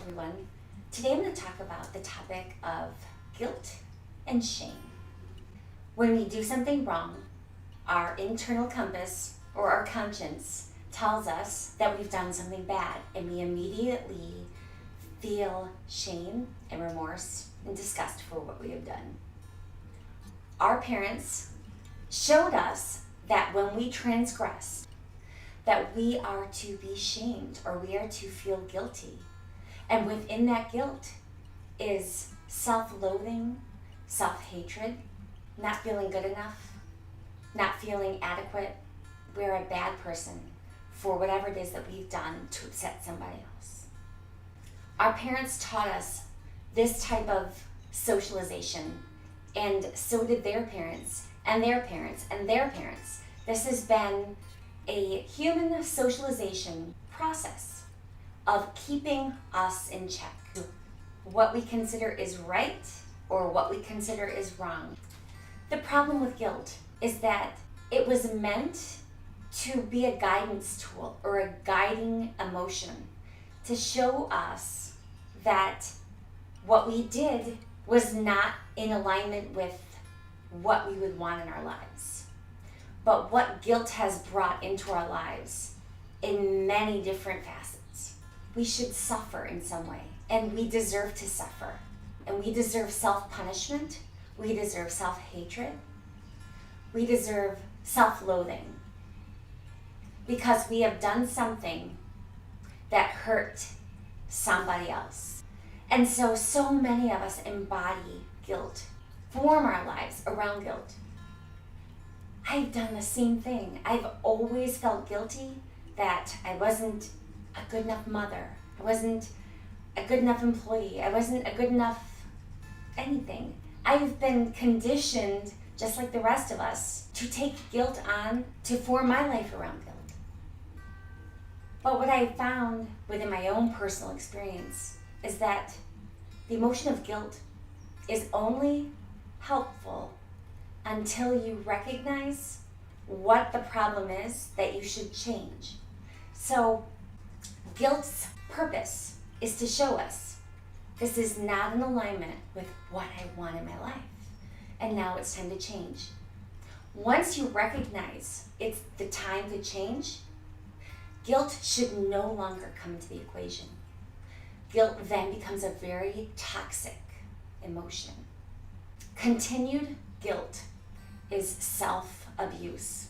everyone. Today I'm going to talk about the topic of guilt and shame. When we do something wrong, our internal compass or our conscience tells us that we've done something bad, and we immediately feel shame and remorse and disgust for what we have done. Our parents showed us that when we transgress, that we are to be shamed or we are to feel guilty. And within that guilt is self-loathing, self-hatred, not feeling good enough, not feeling adequate. We're a bad person for whatever it is that we've done to upset somebody else. Our parents taught us this type of socialization, and so did their parents and their parents and their parents. This has been a human socialization process of keeping us in check. What we consider is right or what we consider is wrong. The problem with guilt is that it was meant to be a guidance tool or a guiding emotion to show us that what we did was not in alignment with what we would want in our lives. But what guilt has brought into our lives in many different facets. We should suffer in some way, and we deserve to suffer. And we deserve self-punishment, we deserve self-hatred, we deserve self-loathing, because we have done something that hurt somebody else. And so many of us embody guilt, form our lives around guilt. I've done the same thing. I've always felt guilty that I wasn't a good enough mother. I wasn't a good enough employee. I wasn't a good enough anything. I've been conditioned, just like the rest of us, to take guilt on, to form my life around guilt. But what I found within my own personal experience is that the emotion of guilt is only helpful until you recognize what the problem is that you should change. So guilt's purpose is to show us this is not in alignment with what I want in my life, and now it's time to change. Once you recognize it's the time to change, guilt should no longer come into the equation. Guilt then becomes a very toxic emotion. Continued guilt is self-abuse.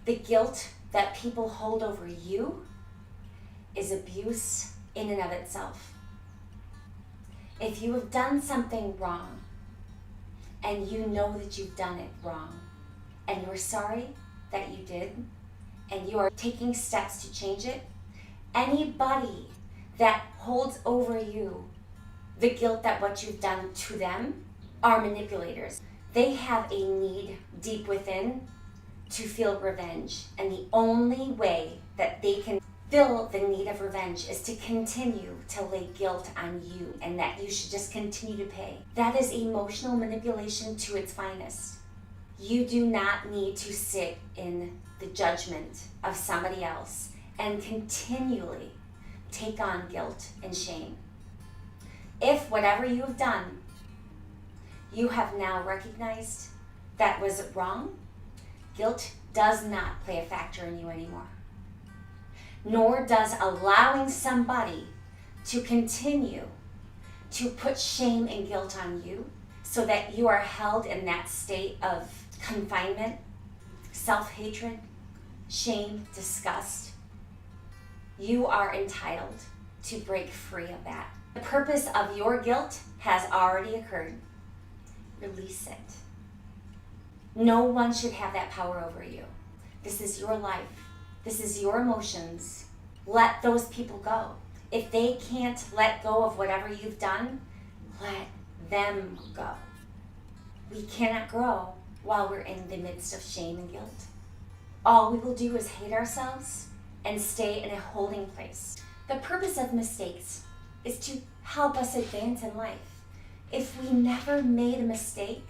The guilt that people hold over you is abuse in and of itself. If you have done something wrong and you know that you've done it wrong and you're sorry that you did and you are taking steps to change it, anybody that holds over you the guilt that what you've done to them are manipulators. They have a need deep within to feel revenge, and the only way that they can fill the need of revenge is to continue to lay guilt on you, and that you should just continue to pay. That is emotional manipulation to its finest. You do not need to sit in the judgment of somebody else and continually take on guilt and shame. If whatever you have done, you have now recognized that was wrong, guilt does not play a factor in you anymore. Nor does allowing somebody to continue to put shame and guilt on you so that you are held in that state of confinement, self-hatred, shame, disgust. You are entitled to break free of that. The purpose of your guilt has already occurred. Release it. No one should have that power over you. This is your life. This is your emotions. Let those people go. If they can't let go of whatever you've done, let them go. We cannot grow while we're in the midst of shame and guilt. All we will do is hate ourselves and stay in a holding place. The purpose of mistakes is to help us advance in life. If we never made a mistake,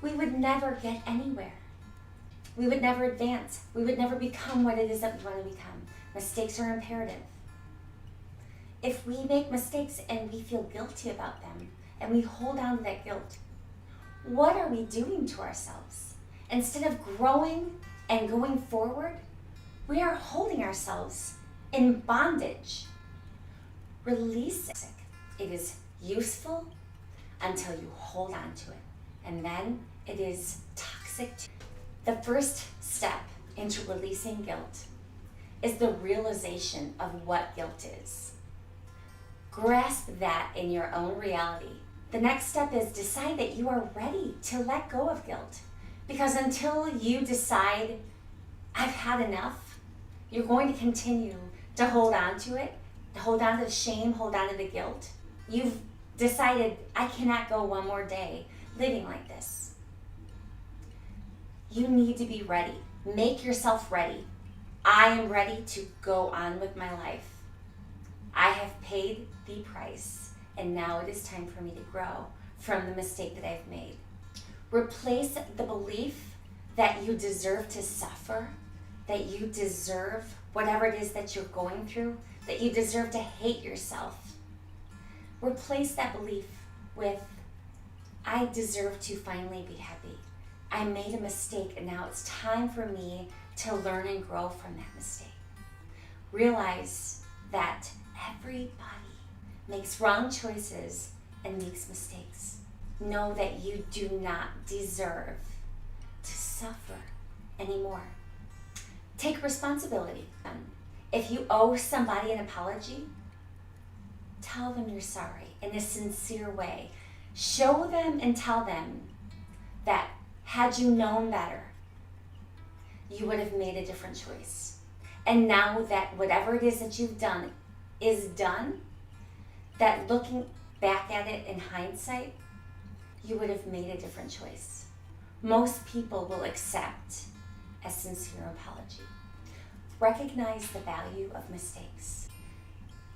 we would never get anywhere. We would never advance. We would never become what it is that we want to become. Mistakes are imperative. If we make mistakes and we feel guilty about them and we hold on to that guilt, what are we doing to ourselves? Instead of growing and going forward, we are holding ourselves in bondage. Release it. It is useful until you hold on to it, and then it is toxic. The first step into releasing guilt is the realization of what guilt is. Grasp that in your own reality. The next step is decide that you are ready to let go of guilt. Because until you decide, I've had enough, you're going to continue to hold on to it, to hold on to the shame, hold on to the guilt. You've decided, I cannot go one more day living like this. You need to be ready. Make yourself ready. I am ready to go on with my life. I have paid the price, and now it is time for me to grow from the mistake that I've made. Replace the belief that you deserve to suffer, that you deserve whatever it is that you're going through, that you deserve to hate yourself. Replace that belief with, I deserve to finally be happy. I made a mistake, and now it's time for me to learn and grow from that mistake. Realize that everybody makes wrong choices and makes mistakes. Know that you do not deserve to suffer anymore. Take responsibility. If you owe somebody an apology, tell them you're sorry in a sincere way. Show them and tell them that had you known better, you would have made a different choice. And now that whatever it is that you've done is done, that looking back at it in hindsight, you would have made a different choice. Most people will accept a sincere apology. Recognize the value of mistakes.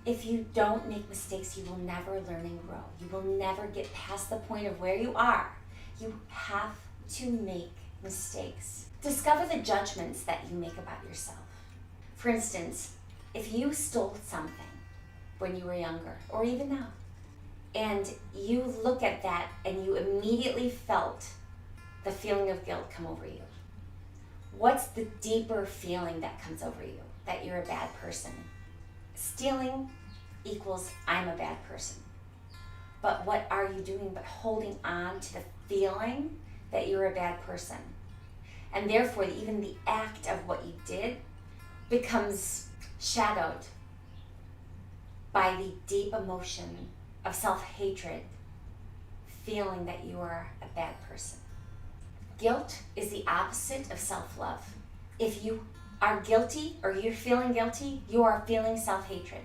If you don't make mistakes, you will never learn and grow. You will never get past the point of where you are. You have to make mistakes. Discover the judgments that you make about yourself. For instance, if you stole something when you were younger, or even now, and you look at that and you immediately felt the feeling of guilt come over you, what's the deeper feeling that comes over you? That you're a bad person. Stealing equals I'm a bad person. But what are you doing but holding on to the feeling that you're a bad person? And therefore, even the act of what you did becomes shadowed by the deep emotion of self-hatred, feeling that you are a bad person. Guilt is the opposite of self-love. If you are guilty or you're feeling guilty, you are feeling self-hatred.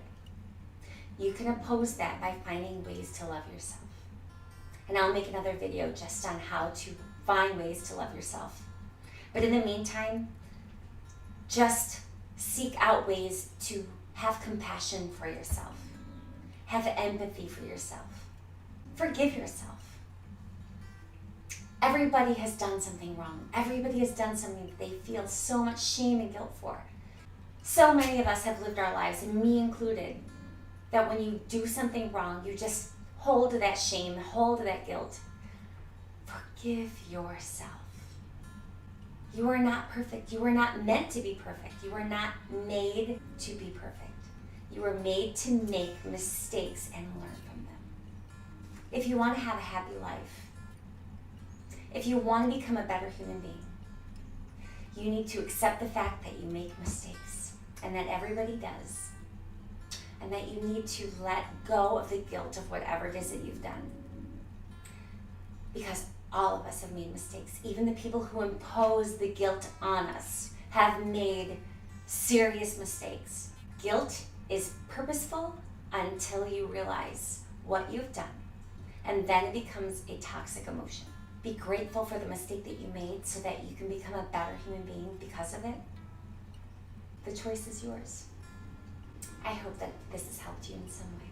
You can oppose that by finding ways to love yourself. And I'll make another video just on how to find ways to love yourself. But in the meantime, just seek out ways to have compassion for yourself. Have empathy for yourself. Forgive yourself. Everybody has done something wrong. Everybody has done something that they feel so much shame and guilt for. So many of us have lived our lives, and me included, that when you do something wrong, you just hold to that shame, hold to that guilt. Forgive yourself. You are not perfect. You are not meant to be perfect. You are not made to be perfect. You are made to make mistakes and learn from them. If you want to have a happy life, if you want to become a better human being, you need to accept the fact that you make mistakes and that everybody does, and that you need to let go of the guilt of whatever it is that you've done. Because all of us have made mistakes. Even the people who impose the guilt on us have made serious mistakes. Guilt is purposeful until you realize what you've done, and then it becomes a toxic emotion. Be grateful for the mistake that you made so that you can become a better human being because of it. The choice is yours. I hope that this has helped you in some way.